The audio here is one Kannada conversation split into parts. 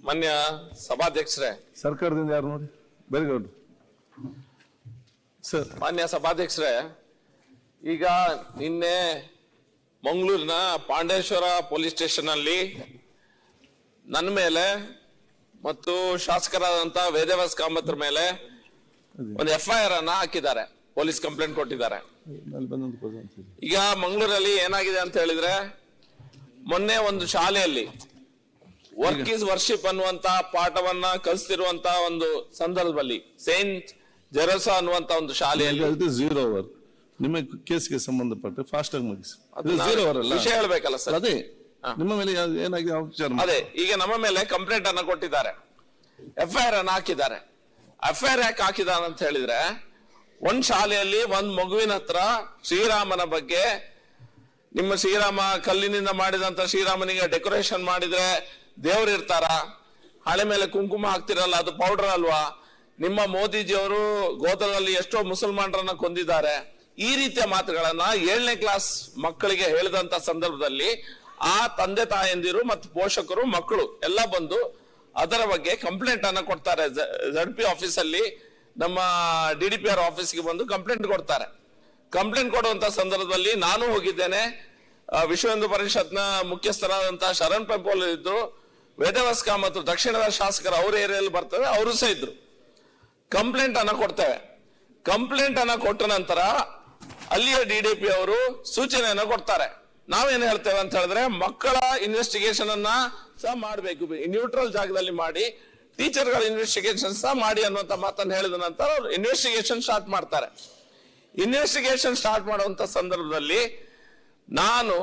ಮಾನ್ಯ ಸಭಾಧ್ಯಕ್ಷರೇ, ಸರ್ಕಾರದಿಂದ ಯಾರು ನೋಡಿ ಬೇರೆಗೌಡ್ರು ಸರ್. ಮಾನ್ಯ ಸಭಾಧ್ಯಕ್ಷರೇ, ಈಗ ನಿನ್ನೆ ಮಂಗಳೂರಿನ ಪಾಂಡೇಶ್ವರ ಪೊಲೀಸ್ ಸ್ಟೇಷನ್ ಅಲ್ಲಿ ನನ್ನ ಮೇಲೆ ಮತ್ತು ಶಾಸಕರಾದಂತ ವೇದವ್ಯಾಸ್ ಕಾಮತ್ರ ಮೇಲೆ ಒಂದು FIR ಅನ್ನ ಹಾಕಿದ್ದಾರೆ, ಪೊಲೀಸ್ ಕಂಪ್ಲೇಂಟ್ ಕೊಟ್ಟಿದ್ದಾರೆ. ಈಗ ಮಂಗಳೂರಲ್ಲಿ ಏನಾಗಿದೆ ಅಂತ ಹೇಳಿದ್ರೆ, ಮೊನ್ನೆ ಒಂದು ಶಾಲೆಯಲ್ಲಿ ವರ್ಕ್ ಈಸ್ ವರ್ಷಿಪ್ ಅನ್ನುವಂತ ಪಾಠವನ್ನ ಕಲಿಸ್ತಿರುವಂತ ಒಂದು ಸಂದರ್ಭದಲ್ಲಿ ಸೇಂಟ್ ಜೆರೋಸಾ ಅನ್ನುವಂತ ಒಂದು ಶಾಲೆಯಲ್ಲಿ ಝೀರೋ ಅವರ್ ನಿಮ್ಮ ಕೇಸ್ಗೆ ಸಂಬಂಧಪಟ್ಟ ಫಾಸ್ಟ್ ಆಗಿ ಮುಗಿಸಿ. ವಿಷಯ ಹೇಳ್ಬೇಕಲ್ಲ ಸರ್. ಅದೇ ನಿಮ್ಮ ಮೇಲೆ ಏನಾಗಿದೆ ಅದೇ ಈಗ ನಮ್ಮ ಮೇಲೆ ಕಂಪ್ಲೇಂಟ್ ಅನ್ನ ಕೊಟ್ಟಿದ್ದಾರೆ, FIR ಅನ್ನ ಹಾಕಿದ್ದಾರೆ. FIR ಯಾಕೆ ಹಾಕಿದಾರೆ ಅಂತ ಹೇಳಿದ್ರೆ, ಒಂದ್ ಶಾಲೆಯಲ್ಲಿ ಒಂದ್ ಮಗುವಿನ ಹತ್ರ ಶ್ರೀರಾಮನ ಬಗ್ಗೆ, ನಿಮ್ಮ ಶ್ರೀರಾಮ ಕಲ್ಲಿನಿಂದ ಮಾಡಿದಂತ ಶ್ರೀರಾಮನಿಗೆ ಡೆಕೋರೇಷನ್ ಮಾಡಿದ್ರೆ ದೇವ್ರು ಇರ್ತಾರ, ಹಳೆ ಮೇಲೆ ಕುಂಕುಮ ಹಾಕ್ತಿರಲ್ಲ ಅದು ಪೌಡರ್ ಅಲ್ವಾ, ನಿಮ್ಮ ಮೋದಿಜಿಯವರು ಗೋತ್ರದಲ್ಲಿ ಎಷ್ಟೋ ಮುಸಲ್ಮಾನರನ್ನ ಕೊಂದಿದ್ದಾರೆ, ಈ ರೀತಿಯ ಮಾತುಗಳನ್ನ 7ನೇ ಕ್ಲಾಸ್ ಮಕ್ಕಳಿಗೆ ಹೇಳಿದಂತ ಸಂದರ್ಭದಲ್ಲಿ ಆ ತಂದೆ ತಾಯಂದಿರು ಮತ್ತು ಪೋಷಕರು ಮಕ್ಕಳು ಎಲ್ಲ ಬಂದು ಅದರ ಬಗ್ಗೆ ಕಂಪ್ಲೇಂಟ್ ಅನ್ನ ಕೊಡ್ತಾರೆ. ZP ಆಫೀಸಲ್ಲಿ ನಮ್ಮ DDPR ಆಫೀಸ್ಗೆ ಬಂದು ಕಂಪ್ಲೇಂಟ್ ಕೊಡ್ತಾರೆ. ಕಂಪ್ಲೇಂಟ್ ಕೊಡುವಂತ ಸಂದರ್ಭದಲ್ಲಿ ನಾನು ಹೋಗಿದ್ದೇನೆ, ವಿಶ್ವ ಹಿಂದೂ ಪರಿಷತ್ನ ಮುಖ್ಯಸ್ಥರಾದಂತಹ ಶರಣ್ ಪೆಂಪೋಲ್ ಇದ್ರು, ವೇದವ್ಯಾಸ್ ಕಾಮತ್ ದಕ್ಷಿಣದ ಶಾಸಕರು ಅವ್ರ ಏರಿಯಲ್ಲಿ ಬರ್ತದೆ, ಅವರು ಸಹ ಇದ್ರು. ಕಂಪ್ಲೇಂಟ್ ಅನ್ನ ಕೊಡ್ತೇವೆ. ಕಂಪ್ಲೇಂಟ್ ಅನ್ನ ಕೊಟ್ಟ ನಂತರ ಅಲ್ಲಿಯ DDP ಅವರು ಸೂಚನೆಯನ್ನ ಕೊಡ್ತಾರೆ. ನಾವೇನ್ ಹೇಳ್ತೇವೆ ಅಂತ ಹೇಳಿದ್ರೆ, ಮಕ್ಕಳ ಇನ್ವೆಸ್ಟಿಗೇಷನ್ ಅನ್ನ ಸಹ ಮಾಡಬೇಕು, ನ್ಯೂಟ್ರಲ್ ಜಾಗದಲ್ಲಿ ಮಾಡಿ, ಟೀಚರ್ಗಳ ಇನ್ವೆಸ್ಟಿಗೇಷನ್ ಸಹ ಮಾಡಿ ಅನ್ನುವಂತ ಮಾತನ್ನು ಹೇಳಿದ ನಂತರ ಅವರು ಇನ್ವೆಸ್ಟಿಗೇಷನ್ ಸ್ಟಾರ್ಟ್ ಮಾಡ್ತಾರೆ. ಇನ್ವೆಸ್ಟಿಗೇಷನ್ ಸ್ಟಾರ್ಟ್ ಮಾಡುವಂತ ಸಂದರ್ಭದಲ್ಲಿ ನಾನು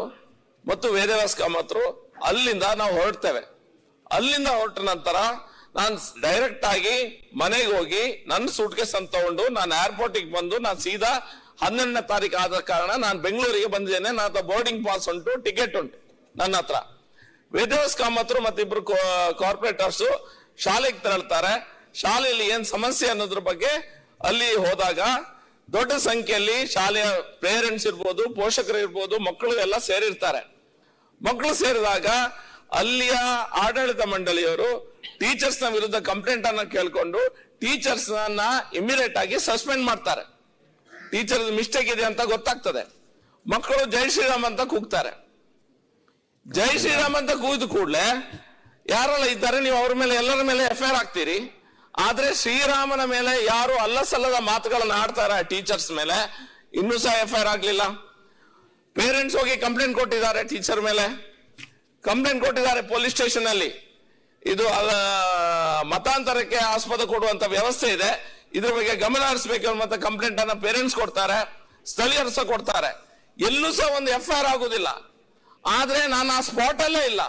ಮತ್ತು ವೇದವ್ಯಾಸ್ ಕಾಮತ್ರು ಅಲ್ಲಿಂದ ನಾವು ಹೊರಡ್ತೇವೆ. ಅಲ್ಲಿಂದ ಹೊರಟ ನಂತರ ನಾನು ಡೈರೆಕ್ಟ್ ಆಗಿ ಮನೆಗೆ ಹೋಗಿ ನನ್ನ ಸೂಟ್ ಕೇಸ್ ಅಂತ ತಗೊಂಡು ನಾನು ಏರ್ಪೋರ್ಟಿಗೆ ಬಂದು ನಾನು ಸೀದಾ 12ನೇ ತಾರೀಕು ಆದ ಕಾರಣ ನಾನು ಬೆಂಗಳೂರಿಗೆ ಬಂದಿದ್ದೇನೆ. ನನ್ನ ಬೋರ್ಡಿಂಗ್ ಪಾಸ್ ಉಂಟು, ಟಿಕೆಟ್ ಉಂಟು ನನ್ನ ಹತ್ರ. ವೇದವ್ಯಾಸ್ ಕಾಮತ್ರು ಮತ್ತಿಬ್ರು ಕಾರ್ಪೊರೇಟರ್ಸ್ ಶಾಲೆಗೆ ತೆರಳ್ತಾರೆ. ಶಾಲೆಯಲ್ಲಿ ಏನ್ ಸಮಸ್ಯೆ ಅನ್ನೋದ್ರ ಬಗ್ಗೆ ಅಲ್ಲಿ ಹೋದಾಗ ದೊಡ್ಡ ಸಂಖ್ಯೆಯಲ್ಲಿ ಶಾಲೆಯ ಪೇರೆಂಟ್ಸ್ ಇರ್ಬೋದು, ಪೋಷಕರು ಇರ್ಬೋದು, ಮಕ್ಕಳು ಎಲ್ಲ ಸೇರಿರ್ತಾರೆ. ಮಕ್ಕಳು ಸೇರಿದಾಗ ಅಲ್ಲಿಯ ಆಡಳಿತ ಮಂಡಳಿಯವರು ಟೀಚರ್ಸ್ ನ ವಿರುದ್ಧ ಕಂಪ್ಲೇಂಟ್ ಅನ್ನ ಕೇಳ್ಕೊಂಡು ಟೀಚರ್ಸ್ ನ ಇಮಿಡಿಯೇಟ್ ಆಗಿ ಸಸ್ಪೆಂಡ್ ಮಾಡ್ತಾರೆ. ಟೀಚರ್ ಮಿಸ್ಟೇಕ್ ಇದೆ ಅಂತ ಗೊತ್ತಾಗ್ತದೆ. ಮಕ್ಕಳು ಜೈ ಶ್ರೀರಾಮ್ ಅಂತ ಕೂಗ್ತಾರೆ. ಜೈ ಶ್ರೀರಾಮ್ ಅಂತ ಕೂಗಿದ ಕೂಡಲೇ ಯಾರೆಲ್ಲ ಇದ್ದಾರೆ ನೀವು ಅವ್ರ ಮೇಲೆ ಎಲ್ಲರ ಮೇಲೆ FIR ಹಾಕ್ತೀರಿ. ಆದ್ರೆ ಶ್ರೀರಾಮನ ಮೇಲೆ ಯಾರು ಅಲ್ಲಸಲ್ಲದ ಮಾತುಗಳನ್ನ ಆಡ್ತಾರೆ ಟೀಚರ್ಸ್ ಮೇಲೆ, ಇನ್ನೂ ಸಹ FIR ಆಗ್ಲಿಲ್ಲ. ಪೇರೆಂಟ್ಸ್ ಹೋಗಿ ಕಂಪ್ಲೇಂಟ್ ಕೊಟ್ಟಿದ್ದಾರೆ, ಟೀಚರ್ ಮೇಲೆ ಕಂಪ್ಲೇಂಟ್ ಕೊಟ್ಟಿದ್ದಾರೆ ಪೊಲೀಸ್ ಸ್ಟೇಷನ್ ಅಲ್ಲಿ. ಇದು ಮತಾಂತರಕ್ಕೆ ಆಸ್ಪದ ಕೊಡುವಂತ ವ್ಯವಸ್ಥೆ ಇದೆ, ಇದ್ರ ಬಗ್ಗೆ ಗಮನ ಹರಿಸಬೇಕು ಅನ್ನುವಂತ ಕಂಪ್ಲೇಂಟ್ ಅನ್ನ ಪೇರೆಂಟ್ಸ್ ಕೊಡ್ತಾರೆ, ಸ್ಥಳೀಯರು ಸಹ ಕೊಡ್ತಾರೆ. ಎಲ್ಲೂ ಸಹ ಒಂದು FIR ಆಗುದಿಲ್ಲ. ಆದ್ರೆ ನಾನು ಆ ಸ್ಪಾಟ್ ಅಲ್ಲೇ ಇಲ್ಲ,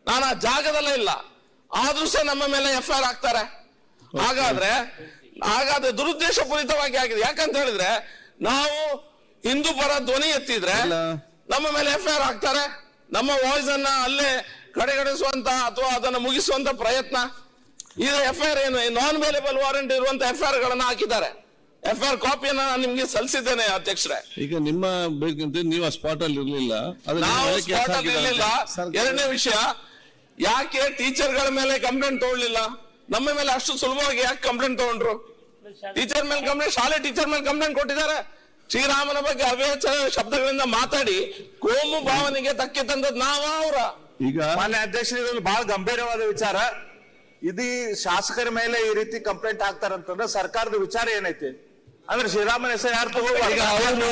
ನಾನು ಆ ಜಾಗದಲ್ಲೇ ಇಲ್ಲ, ಆದ್ರೂ ಸಹ ನಮ್ಮ ಮೇಲೆ FIR ಹಾಕ್ತಾರೆ. ಹಾಗಾದ್ರೆ ದುರುದ್ದೇಶ ಪೂರಿತವಾಗಿ ಆಗಿದೆ. ಯಾಕಂತ ಹೇಳಿದ್ರೆ, ನಾವು ಹಿಂದೂ ಪರ ಧ್ವನಿ ಎತ್ತಿದ್ರೆ ನಮ್ಮ ಮೇಲೆ FIR ಹಾಕ್ತಾರೆ. ನಮ್ಮ ವಾಯ್ಸ್ ಅನ್ನ ಅಲ್ಲೇ ಕಡೆಗಣಿಸುವಂತ ಅಥವಾ ಅದನ್ನು ಮುಗಿಸುವಂತ ಪ್ರಯತ್ನ. ಇದು FIR ಏನು ನಾನ್ ಅವೈಲೇಬಲ್ ವಾರೆಂಟ್ ಇರುವಂತ FIR ಗಳನ್ನ ಹಾಕಿದ್ದಾರೆ. FIR ಕಾಪಿಯನ್ನ ನಾನು ನಿಮ್ಗೆ ಸಲ್ಲಿಸಿದ್ದೇನೆ ಅಧ್ಯಕ್ಷರೇ. ಈಗ ನಿಮ್ಮ ಬೇಕಂತ ನೀವು ಆ ಸ್ಪಾಟ್ ಅಲ್ಲಿ ಇರ್ಲಿಲ್ಲ. ನಾವು ಸ್ಪಾಟ್ ಅಲ್ಲಿ ಇರ್ಲಿಲ್ಲ. ಎರಡನೇ ವಿಷಯ, ಯಾಕೆ ಟೀಚರ್ಗಳ ಮೇಲೆ ಕಂಪ್ಲೇಂಟ್ ತಗೊಳ್ಳಿಲ್ಲ? ನಮ್ಮ ಮೇಲೆ ಅಷ್ಟು ಸುಲಭವಾಗಿ ಯಾಕೆ ಕಂಪ್ಲೇಂಟ್ ತಗೊಂಡ್ರು? ಟೀಚರ್ ಮೇಲೆ ಕಂಪ್ಲೇಂಟ್, ಶಾಲೆ ಟೀಚರ್ ಮೇಲೆ ಕಂಪ್ಲೇಂಟ್ ಕೊಟ್ಟಿದ್ದಾರೆ. ಶ್ರೀರಾಮನ ಬಗ್ಗೆ ಅವ್ಯಾಚ ಶಬ್ದಗಳಿಂದ ಮಾತಾಡಿ ಕೋಮು ಭಾವನೆಗೆ ಧಕ್ಕೆ ತಂದದ್ ನಾವ ಅವರ. ಈಗ ಮಾನ್ಯ ಅಧ್ಯಕ್ಷರು, ಇದೊಂದು ಬಹಳ ಗಂಭೀರವಾದ ವಿಚಾರ. ಇದು ಶಾಸಕರ ಮೇಲೆ ಈ ರೀತಿ ಕಂಪ್ಲೇಂಟ್ ಹಾಕ್ತಾರಂತಂದ್ರೆ ಸರ್ಕಾರದ ವಿಚಾರ ಏನೈತಿ? ಅಂದ್ರೆ ಶ್ರೀರಾಮನ ಹೆಸರು ಯಾರು ತಗೋಬಾರ್ದು?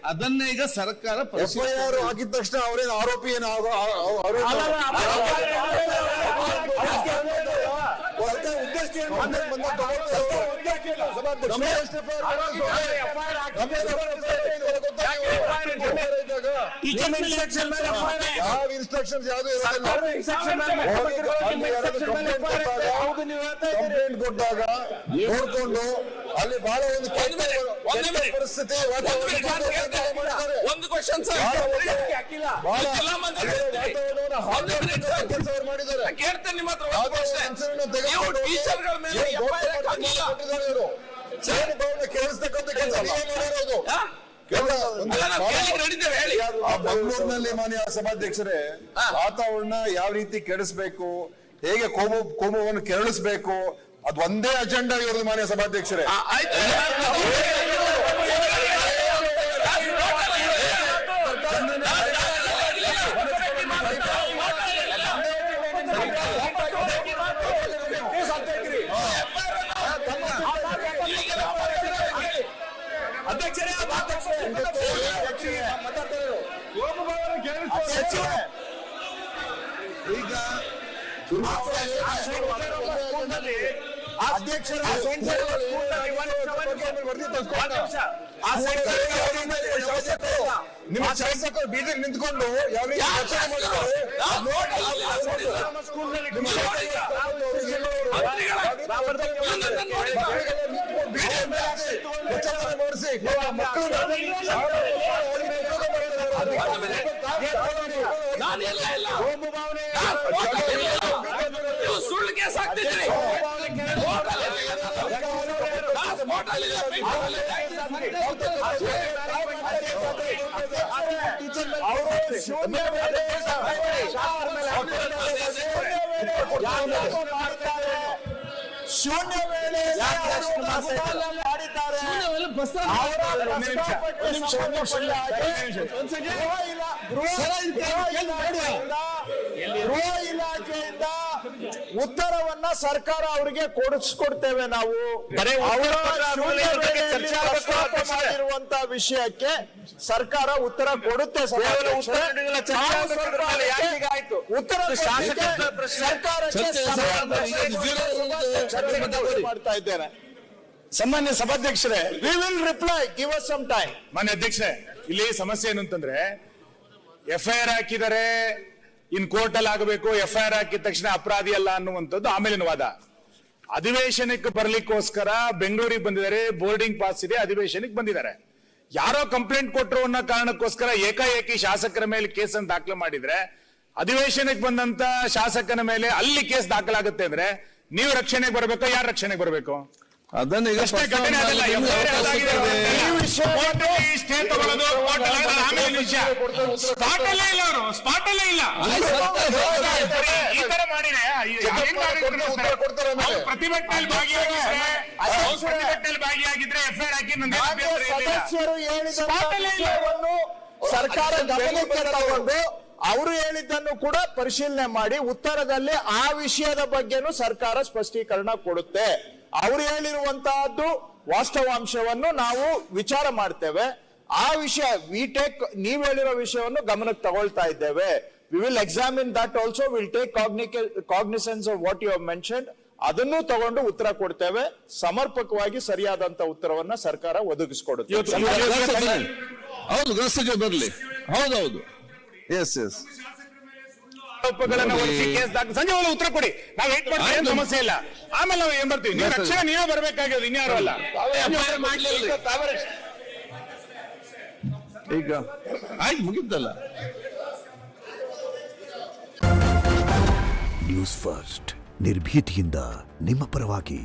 ಅದನ್ನೇ ಈಗ ಸರ್ಕಾರ FIR ಆಗಿದ ತಕ್ಷಣ ಅವರೇನು ಆರೋಪಿ ಏನು ಯಾವ ಇನ್ಸ್ಟ್ರಕ್ಷನ್ಸ್ ಯಾವ್ದು ಕಂಪ್ಲೇಂಟ್ ಕೊಟ್ಟಾಗ ನೋಡ್ಕೊಂಡು ಅಲ್ಲಿ ಬಹಳ ಒಂದು ಕೆಟ್ಟ ಒಂದು minute. ಪರಿಸ್ಥಿತಿ ಒಂದು ವಾತಾವರಣ minute ನಾನು ಕೇಳ್ತೇನೆ. ಮಾಡಿದ್ದಾರೆ. ಒಂದು ಕ್ವಶನ್ ಸರ್ ಬಹಳ ಜಿಲ್ಲಾ ಮಂತ್ರಿ ವಾತಾವರಣವನ್ನು ಹಾಳು ಮಾಡುವಂತ ಕೆಲಸವನ್ನು ಮಾಡಿದ್ದಾರೆ. ಕೇಳ್ತೇನೆ ನಿಮ್ಮ ಹತ್ರ ಒಂದು ಯಾವುದೋ ಪ್ರಶ್ನೆ. ಮನುಷ್ಯರನ್ನ ನೀವು ತೆಗೆದುಕೊಂಡು ಟೀಚರ್ಗಳ ಮೇಲೆ ಏನು ದೊಡ್ಡ FIR ಮಟ್ಟದಲ್ಲಿ ಹಾಕಿಲ್ಲ. ಕೊಟ್ಟಿದ್ದಾರೆ ಇವರು. ಭಾವನೆ ಕೇಳಿಸ್ತಕ್ಕಂಥ ಕೆಲಸ ನೀವೇ ಮಾಡಿರೋದು. ಹಾ? ಎಲ್ಲ ಅಲ್ಲ, ನಾವು ಕೇಳಿಕ್ಕೆ ನಡೀತೇವೆ, ಹೇಳಿ. ಆ ಬೆಂಗಳೂರಿನಲ್ಲಿ ಮಾನ್ಯ ಸಭಾಧ್ಯಕ್ಷರೇ, ವಾತಾವರಣ ಯಾವ ರೀತಿ ಕೆಡಿಸ್ಬೇಕು, ಹೇಗೆ ಕೋಮುವನ್ನು ಕೆರಳಿಸಬೇಕು, ಅದು ಒಂದೇ ಅಜೆಂಡಾ ಇರೋದು ಮಾನ್ಯ ಸಭಾಧ್ಯಕ್ಷರೇ. ಆಯ್ತು. ಈಗ ಅಧ್ಯಕ್ಷರ ನಿಮ್ಮ ಶಾಸಕರು ಬೀದಿಗೆ ನಿಂತ್ಕೊಂಡು ಯಾವ ರೀತಿ ರಚನೆ ಮಾಡಿದ್ದಾರೆ ಮಾಡಿಸಿ ನೀವು ಸುಳ್ಳು ಕೇಸ್ ಹಾಕ್ತಿದ್ದೀರಿ. ಶೂನ್ಯ ವೇಳೆ ಗೃಹ ಇಲಾಖೆಯಿಂದ ಉತ್ತರವನ್ನ ಸರ್ಕಾರ ಅವರಿಗೆ ಕೊಡಿಸ್ಕೊಡ್ತೇವೆ ನಾವು. ಮಾಡಿರುವಂತ ವಿಷಯಕ್ಕೆ ಸರ್ಕಾರ ಉತ್ತರ ಕೊಡುತ್ತೆ. ಉತ್ತರ ಮಾಡ್ತಾ ಇದ್ದೇನೆ. ಸನ್ಮಾನ್ಯ ಸಭಾಧ್ಯಕ್ಷರೇ, we will reply, give us some time. ಮಾನ್ಯ ಅಧ್ಯಕ್ಷರೇ, ಇಲ್ಲಿ ಸಮಸ್ಯೆ ಏನು ಅಂತಂದ್ರೆ FIR ಹಾಕಿದರೆ ಇನ್ ಕೋರ್ಟ್ ಅಲ್ಲಿ ಆಗಬೇಕು, FIR ಹಾಕಿದ ತಕ್ಷಣ ಅಪರಾಧಿ ಅಲ್ಲ ಅನ್ನುವಂಥದ್ದು ಆಮೇಲಿನ ವಾದ. ಅಧಿವೇಶನಕ್ಕೆ ಬರ್ಲಿಕ್ಕೋಸ್ಕರ ಬೆಂಗಳೂರಿಗೆ ಬಂದಿದ್ದಾರೆ, ಬೋರ್ಡಿಂಗ್ ಪಾಸ್ ಇದೆ, ಅಧಿವೇಶನಕ್ಕೆ ಬಂದಿದ್ದಾರೆ. ಯಾರೋ ಕಂಪ್ಲೇಂಟ್ ಕೊಟ್ಟರು ಅನ್ನೋ ಕಾರಣಕ್ಕೋಸ್ಕರ ಏಕಾಏಕಿ ಶಾಸಕರ ಮೇಲೆ ಕೇಸನ್ನು ದಾಖಲು ಮಾಡಿದ್ರೆ, ಅಧಿವೇಶನಕ್ಕೆ ಬಂದಂತ ಶಾಸಕನ ಮೇಲೆ ಅಲ್ಲಿ ಕೇಸ್ ದಾಖಲಾಗುತ್ತೆ ಅಂದ್ರೆ ನೀವು ರಕ್ಷಣೆಗೆ ಬರಬೇಕು, ಯಾರು ರಕ್ಷಣೆಗೆ ಬರಬೇಕು? ಅದನ್ನ ಈಗ ಅಷ್ಟೇ ಘಟನೆ ಅದಲ್ಲ. FIR ಆಗಿದೆ. ಸ್ಟೇ ತಗೊಳ್ಳೋದು, ಆಮೇಲೆ ವಿಷಯ ಸ್ಪಾಟ್ ಅಲ್ಲೇ ಇಲ್ಲ, ಅವರು ಸ್ಪಾಟ್ ಅಲ್ಲೇ ಇಲ್ಲ. ಈ ತರ ಮಾಡಿದ್ರೆ ಪ್ರತಿಭಟನೆಯಲ್ಲಿ ಭಾಗಿಯಾಗಿದ್ರೆ FIR ಹಾಕಿ ಸದಸ್ಯರು ಹೇಳಿದ ಸರ್ಕಾರ ಗಮನಕ್ಕೆ ತಗೊಂಡು ಅವರು ಹೇಳಿದ್ದನ್ನು ಕೂಡ ಪರಿಶೀಲನೆ ಮಾಡಿ ಉತ್ತರದಲ್ಲಿ ಆ ವಿಷಯದ ಬಗ್ಗೆನೂ ಸರ್ಕಾರ ಸ್ಪಷ್ಟೀಕರಣ ಕೊಡುತ್ತೆ. ಅವರು ಹೇಳಿರುವಂತಹದ್ದು ವಾಸ್ತವಾಂಶವನ್ನು ನಾವು ವಿಚಾರ ಮಾಡ್ತೇವೆ. ಆ ವಿಷಯ ನೀವ್ ಹೇಳಿರೋ ವಿಷಯವನ್ನು ಗಮನಕ್ಕೆ ತಗೊಳ್ತಾ ಇದ್ದೇವೆ. We will examine that also, will take cognizance of what you have mentioned. ಅದನ್ನು ತಗೊಂಡು ಉತ್ತರ ಕೊಡ್ತೇವೆ. ಸಮರ್ಪಕವಾಗಿ ಸರಿಯಾದಂತ ಉತ್ತರವನ್ನ ಸರ್ಕಾರ ಒದಗಿಸಿಕೊಡುತ್ತೆ. ಹೌದು, ಗೃಹ ಸಚಿವ ಬರಲಿ. ಹೌದೌದು, ಎಸ್ ಎಸ್. ಸಂಜೆ ಒಳಗೆ ಉತ್ತರ ಕೊಡಿ, ನಾವು ವೇಟ್ ಮಾಡ್ತೀವಿ, ಏನು ಸಮಸ್ಯೆ ಇಲ್ಲ. ಆಮೇಲೆ ನಾವು ಏನ್ ಬರ್ತೀವಿ, ನೀವು ರಕ್ಷಣೆ ನೀವೇ ಬರ್ಬೇಕಾಗ್ಯದ, ಇನ್ಯಾರು ಅಲ್ಲ. ಈಗ ಆಯ್ತು, ಮುಗಿದ್ದಲ್ಲ. ನ್ಯೂಸ್ ಫಸ್ಟ್, ನಿರ್ಭೀತಿಯಿಂದ ನಿಮ್ಮ ಪರವಾಗಿ.